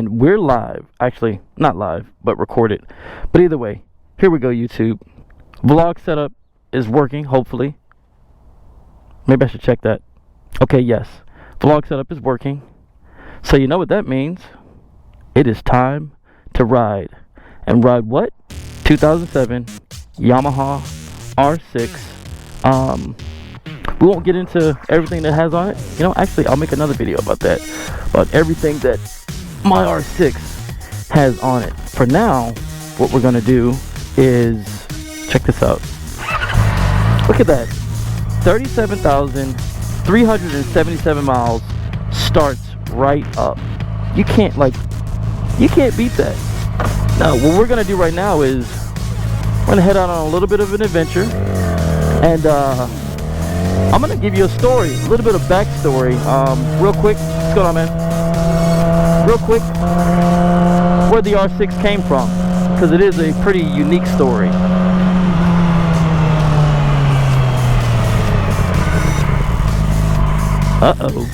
and we're live. Actually, not live, but recorded. But either way, here we go, YouTube. Vlog setup is working, hopefully. Maybe I should check that. Okay, yes. Vlog setup is working. So you know what that means. It is time to ride. And ride what? 2007 Yamaha R6. We won't get into everything that has on it. You know, actually, I'll make another video about that. About everything that my R6 has on it. For now, what we're going to do is... check this out. Look at that. 37,377 miles starts right up. You can't beat that. Now, what we're going to do right now is we're going to head out on a little bit of an adventure. And I'm going to give you a story, a little bit of backstory. Real quick. What's going on, man? Real quick. Where the R6 came from. Because it is a pretty unique story. Uh-oh.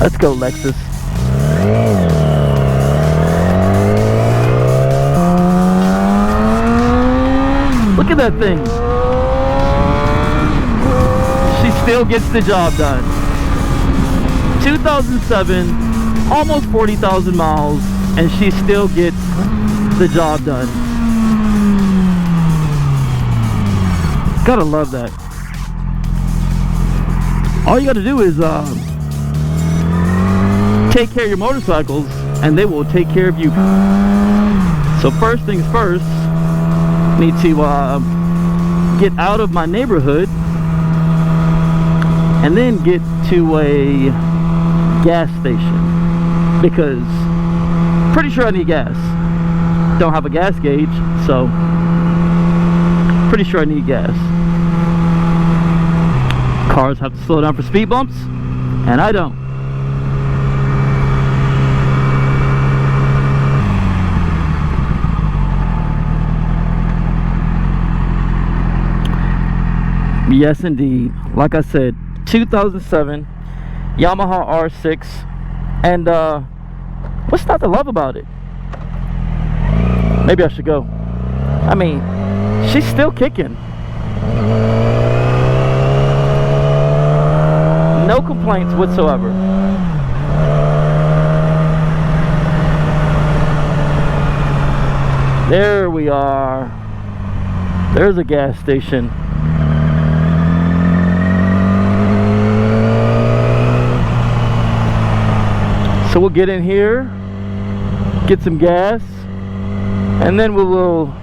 Let's go, Lexus. Look at that thing. She still gets the job done. 2007, almost 40,000 miles, and she still gets the job done. Gotta love that. All you gotta do is take care of your motorcycles and they will take care of you. So first things first, need to get out of my neighborhood and then get to a gas station, because pretty sure I need gas. Don't have a gas gauge, so pretty sure I need gas. Cars have to slow down for speed bumps, and I don't. Yes, indeed. Like I said, 2007 Yamaha R6, and what's not to love about it? Maybe I should go. I mean, she's still kicking. No complaints whatsoever. There we are. There's a gas station. So we'll get in here, get some gas, and then we will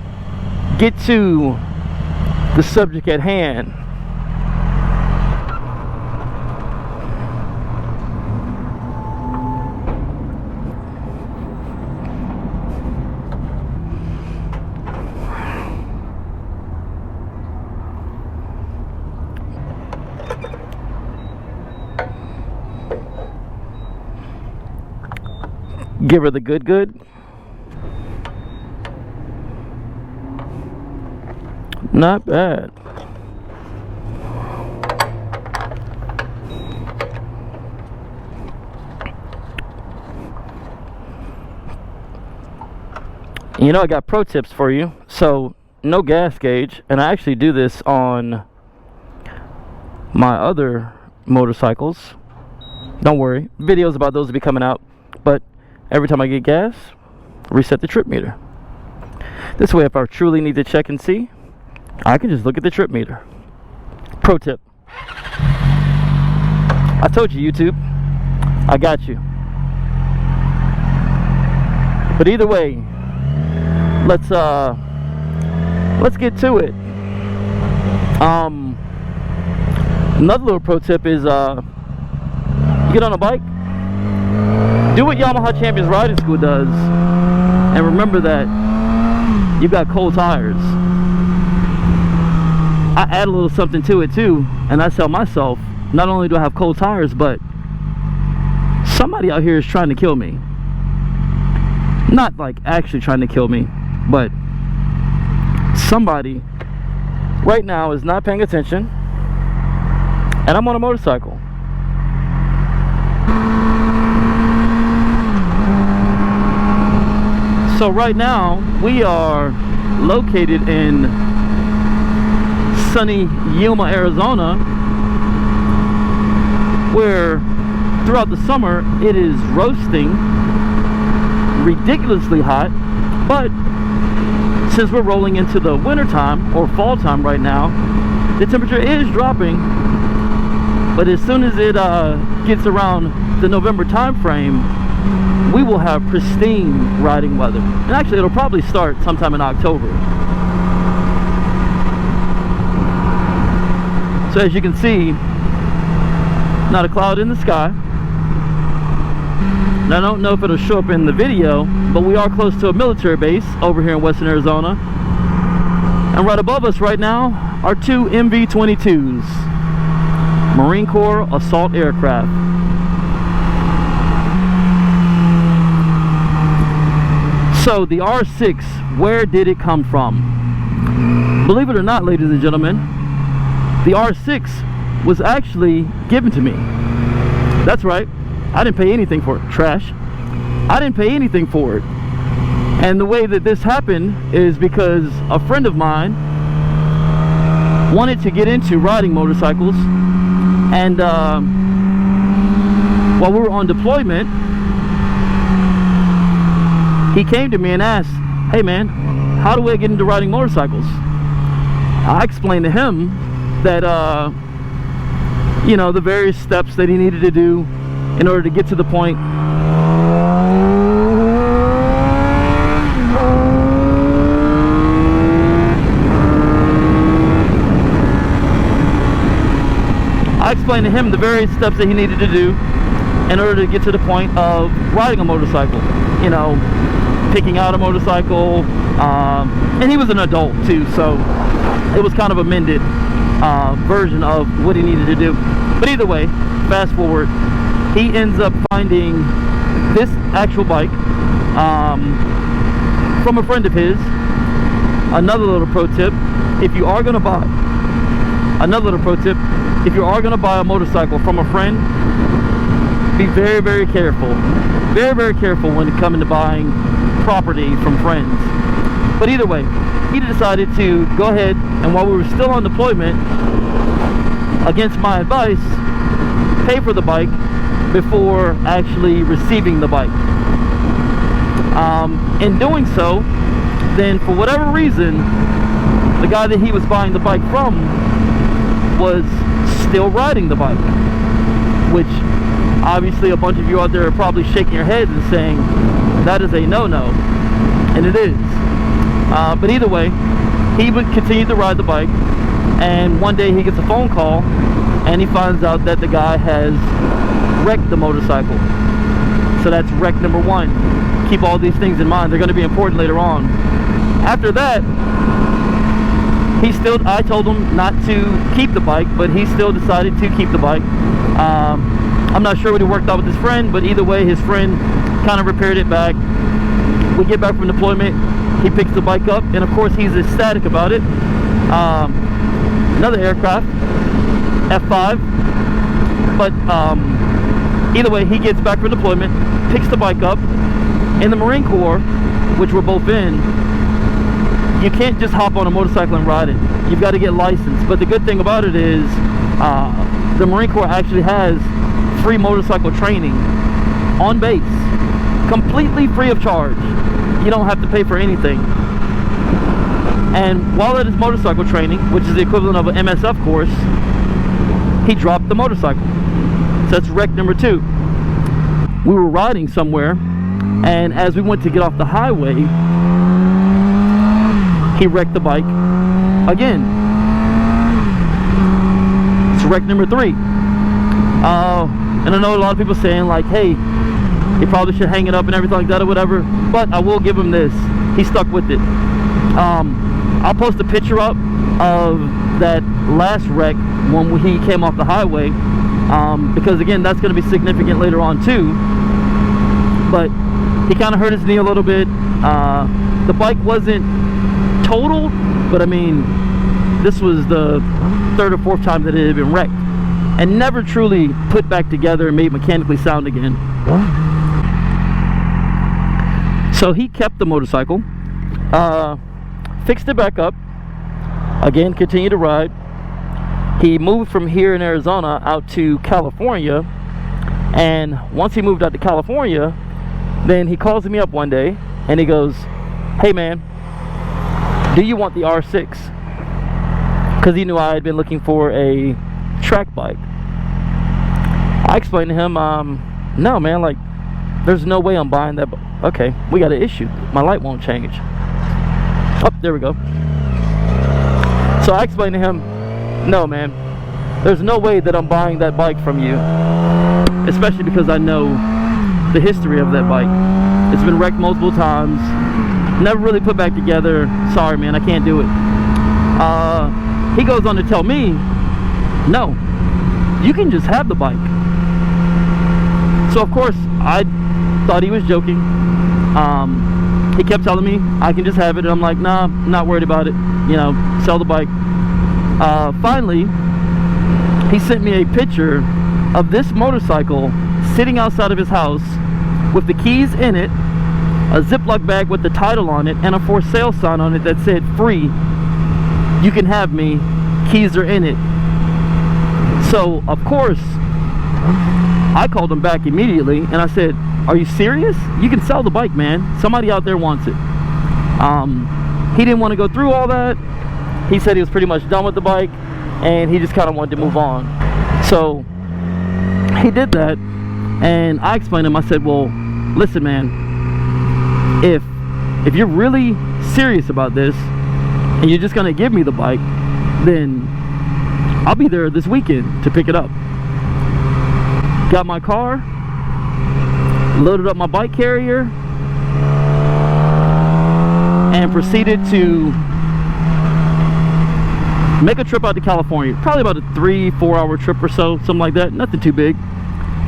get to the subject at hand. Give her the good. Not bad. You know, I got pro tips for you. So, no gas gauge, and I actually do this on my other motorcycles. Don't worry, videos about those will be coming out. But every time I get gas, reset the trip meter. This way, if I truly need to check and see, I can just look at the trip meter. Pro tip. I told you, YouTube. I got you. But either way, let's get to it. Another little pro tip is you get on a bike, do what Yamaha Champions Riding School does, and remember that you got cold tires. I add a little something to it too, and I tell myself, not only do I have cold tires, but somebody out here is trying to kill me. Not like actually trying to kill me, but somebody right now is not paying attention, and I'm on a motorcycle. So right now we are located in sunny Yuma, Arizona, where throughout the summer it is roasting, ridiculously hot, but since we're rolling into the winter time or fall time right now, the temperature is dropping. But as soon as it gets around the November time frame, we will have pristine riding weather. And actually it'll probably start sometime in October. So as you can see, not a cloud in the sky. Now I don't know if it'll show up in the video, but we are close to a military base over here in Western Arizona. And right above us right now are two MV-22s, Marine Corps assault aircraft. So the R6, where did it come from? Believe it or not, ladies and gentlemen, the R6 was actually given to me. That's right, I didn't pay anything for it. Trash. I didn't pay anything for it. And the way that this happened is because a friend of mine wanted to get into riding motorcycles, and while we were on deployment, he came to me and asked, "Hey man, how do I get into riding motorcycles?" I explained to him that you know, the various steps that he needed to do in order to get to the point of riding a motorcycle. You know, picking out a motorcycle, and he was an adult too, so it was kind of amended version of what he needed to do. But either way, fast forward, he ends up finding this actual bike from a friend of his. Another little pro tip: if you are going to buy a motorcycle from a friend, be very, very careful. Very, very careful when it comes to buying property from friends. But either way, he decided to go ahead, and while we were still on deployment, against my advice, pay for the bike before actually receiving the bike. In doing so, then for whatever reason, the guy that he was buying the bike from was still riding the bike, which obviously a bunch of you out there are probably shaking your heads and saying that is a no-no, and it is. But either way, he would continue to ride the bike, and one day he gets a phone call and he finds out that the guy has wrecked the motorcycle. So that's wreck number one. Keep all these things in mind, they're going to be important later on. After that, I told him not to keep the bike, but he still decided to keep the bike. I'm not sure what he worked out with his friend, but either way, his friend kind of repaired it back. We get back from deployment, he picks the bike up, and of course he's ecstatic about it. Another aircraft, F5, but either way, he gets back from deployment, picks the bike up. In the Marine Corps, which we're both in, you can't just hop on a motorcycle and ride it. You've got to get licensed. But the good thing about it is the Marine Corps actually has free motorcycle training on base, completely free of charge. You don't have to pay for anything. And while at his motorcycle training, which is the equivalent of an MSF course, he dropped the motorcycle. So that's wreck number two. We were riding somewhere, and as we went to get off the highway, he wrecked the bike again. It's wreck number three. And I know a lot of people saying like, hey, he probably should hang it up and everything like that or whatever, but I will give him this, he stuck with it. I'll post a picture up of that last wreck when he came off the highway, because again, that's going to be significant later on too. But he kind of hurt his knee a little bit. The bike wasn't totaled, but I mean, this was the third or fourth time that it had been wrecked and never truly put back together and made mechanically sound again. So he kept the motorcycle, fixed it back up, again, continued to ride. He moved from here in Arizona out to California, and once he moved out to California, then he calls me up one day and he goes, "Hey man, do you want the R6?" Because he knew I had been looking for a track bike. I explained to him, no man, like, there's no way I'm buying that. Okay, we got an issue. My light won't change. Oh, there we go. So I explained to him, no man, there's no way that I'm buying that bike from you, especially because I know the history of that bike. It's been wrecked multiple times, never really put back together. Sorry man, I can't do it. He goes on to tell me, no, you can just have the bike. So of course I thought he was joking. He kept telling me I can just have it, and I'm like, nah, I'm not worried about it, you know, sell the bike. Finally, he sent me a picture of this motorcycle sitting outside of his house with the keys in it, a Ziploc bag with the title on it, and a for sale sign on it that said free, you can have me, keys are in it. So of course I called him back immediately and I said, are you serious? You can sell the bike, man. Somebody out there wants it. He didn't want to go through all that. He said he was pretty much done with the bike and he just kind of wanted to move on. So he did that, and I explained to him, I said, well, listen man, if you're really serious about this and you're just gonna give me the bike, then I'll be there this weekend to pick it up. Got my car, loaded up my bike carrier, and proceeded to make a trip out to California. Probably about a 3-4 hour trip or so, something like that. Nothing too big.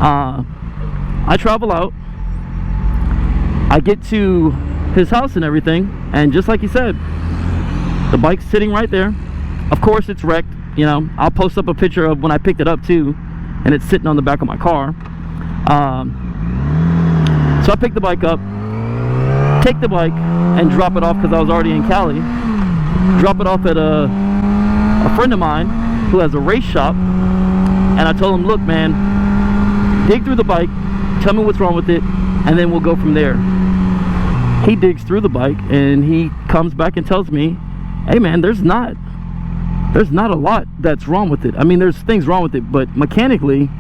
I travel out, I get to his house and everything, and just like he said, the bike's sitting right there. Of course it's wrecked, you know. I'll post up a picture of when I picked it up too, and it's sitting on the back of my car. So I pick the bike up, take the bike and drop it off, because I was already in Cali. Drop it off at a friend of mine who has a race shop, and I told him, look man, dig through the bike, tell me what's wrong with it, and then we'll go from there. He digs through the bike and he comes back and tells me, hey man, there's not a lot that's wrong with it. I mean, there's things wrong with it, but mechanically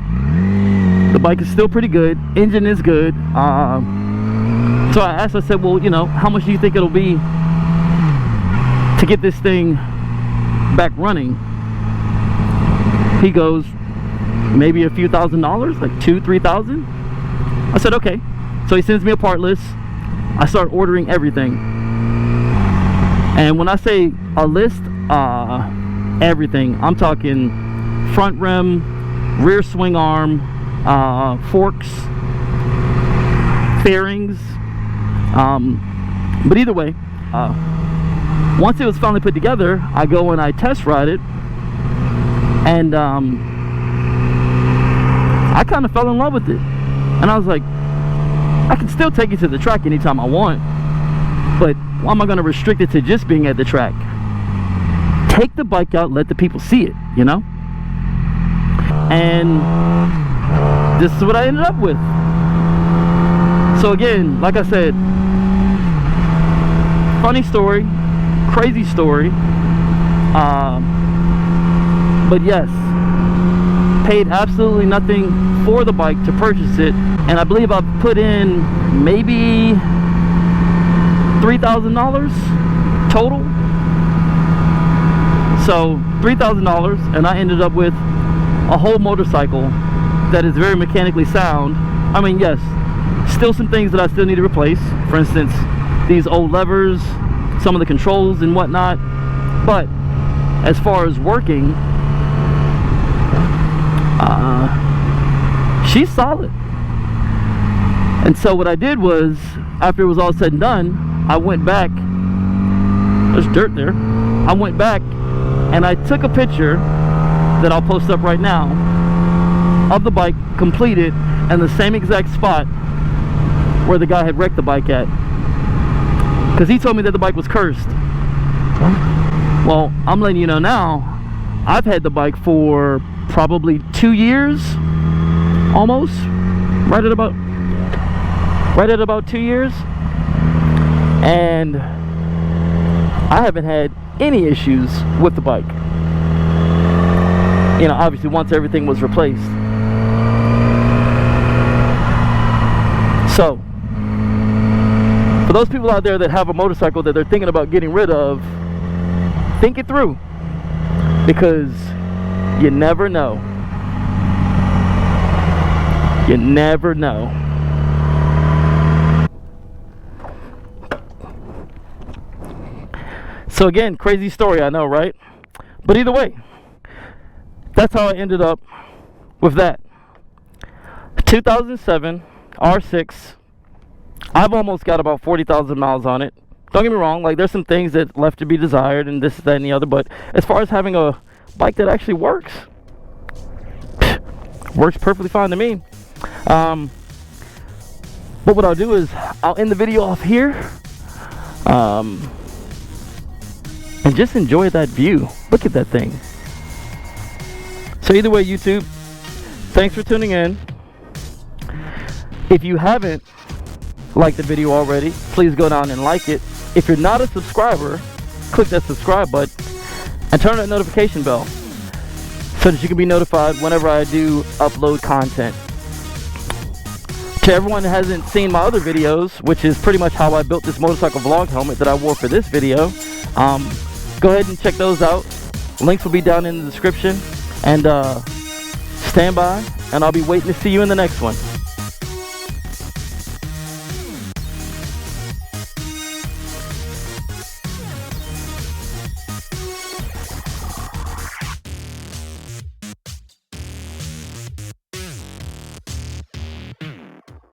the bike is still pretty good, engine is good. So I asked, I said, well, you know, how much do you think it'll be to get this thing back running? He goes, maybe a few $1,000s, like $2,000-3,000. I said okay. So he sends me a part list. I start ordering everything, and when I say a list, everything, I'm talking front rim, rear swing arm, forks, fairings, but either way, once it was finally put together, I go and I test ride it, and I kind of fell in love with it, and I was like, I can still take it to the track anytime I want, but why am I going to restrict it to just being at the track? Take the bike out, let the people see it, you know? And this is what I ended up with. So again, like I said, funny story, crazy story, but yes, paid absolutely nothing for the bike to purchase it, and I believe I've put in maybe $3,000 total. So $3,000, and I ended up with a whole motorcycle that is very mechanically sound. I mean, yes, still some things that I still need to replace, for instance these old levers, some of the controls and whatnot, but as far as working, she's solid. And so what I did was, after it was all said and done, I went back, there's dirt there, I went back and I took a picture that I'll post up right now of the bike completed in the same exact spot where the guy had wrecked the bike at. because he told me that the bike was cursed. Well, I'm letting you know now, I've had the bike for probably 2 years, almost, right at about 2 years, and I haven't had any issues with the bike. You know, obviously once everything was replaced. So, for those people out there that have a motorcycle that they're thinking about getting rid of, think it through, because you never know. You never know. So again, crazy story, I know, right? But either way, that's how I ended up with that 2007 R6. I've almost got about 40,000 miles on it. Don't get me wrong, like there's some things that left to be desired and this, that, and the other, but as far as having a bike that actually works perfectly fine to me. But what I'll do is I'll end the video off here, and just enjoy that view. Look at that thing. So either way, YouTube, thanks for tuning in. If you haven't liked the video already, please go down and like it. If you're not a subscriber, click that subscribe button and turn on that notification bell so that you can be notified whenever I do upload content. To everyone that hasn't seen my other videos, which is pretty much how I built this motorcycle vlog helmet that I wore for this video, go ahead and check those out. Links will be down in the description. And stand by, and I'll be waiting to see you in the next one.